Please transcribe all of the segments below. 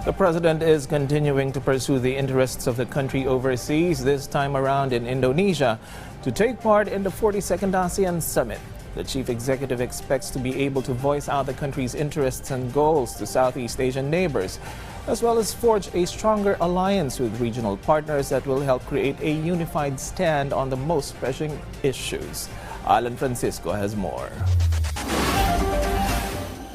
The president is continuing to pursue the interests of the country overseas, this time around in Indonesia, to take part in the 42nd ASEAN Summit. The chief executive expects to be able to voice out the country's interests and goals to Southeast Asian neighbors, as well as forge a stronger alliance with regional partners that will help create a unified stand on the most pressing issues. Alan Francisco has more.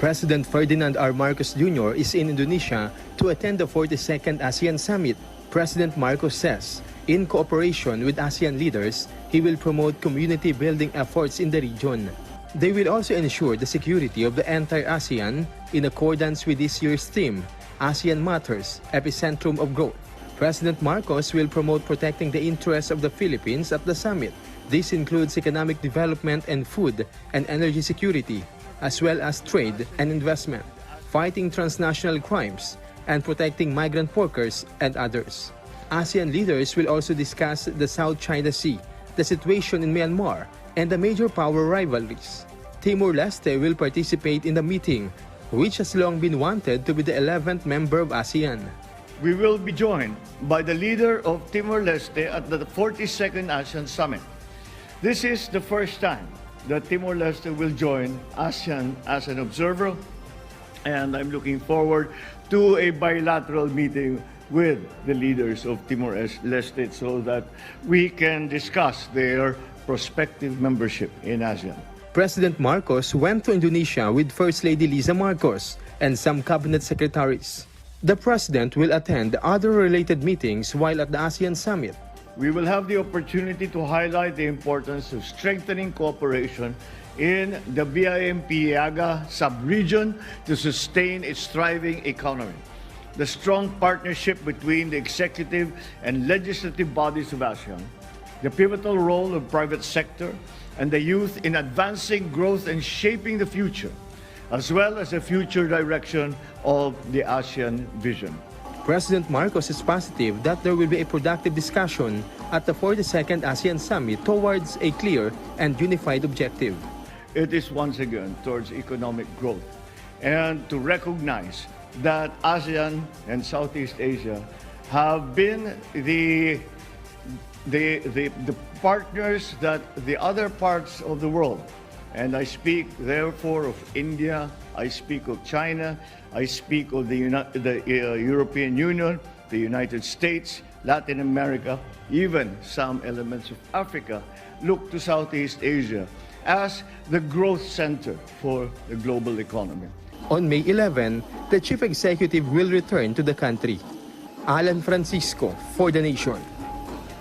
President Ferdinand R. Marcos Jr. is in Indonesia to attend the 42nd ASEAN Summit. President Marcos says, in cooperation with ASEAN leaders, he will promote community-building efforts in the region. They will also ensure the security of the entire ASEAN in accordance with this year's theme, ASEAN Matters, Epicentrum of Growth. President Marcos will promote protecting the interests of the Philippines at the summit. This includes economic development and food and energy security, as well as trade and investment, fighting transnational crimes, and protecting migrant workers and others. ASEAN leaders will also discuss the South China Sea, the situation in Myanmar, and the major power rivalries. Timor-Leste will participate in the meeting, which has long been wanted to be the 11th member of ASEAN. We will be joined by the leader of Timor-Leste at the 42nd ASEAN Summit. This is the first time that Timor-Leste will join ASEAN as an observer, and I'm looking forward to a bilateral meeting with the leaders of Timor-Leste so that we can discuss their prospective membership in ASEAN. President Marcos went to Indonesia with First Lady Liza Marcos and some cabinet secretaries. The president will attend other related meetings while at the ASEAN Summit. We will have the opportunity to highlight the importance of strengthening cooperation in the BIMP-AGA sub-region to sustain its thriving economy. The strong partnership between the executive and legislative bodies of ASEAN, the pivotal role of private sector and the youth in advancing growth and shaping the future, as well as the future direction of the ASEAN vision. President Marcos is positive that there will be a productive discussion at the 42nd ASEAN Summit towards a clear and unified objective. It is once again towards economic growth and to recognize that ASEAN and Southeast Asia have been the partners that the other parts of the world, and I speak therefore of India, I speak of China, I speak of the European Union, the United States, Latin America, even some elements of Africa, look to Southeast Asia as the growth center for the global economy. On May 11, the chief executive will return to the country. Alan Francisco for The Nation.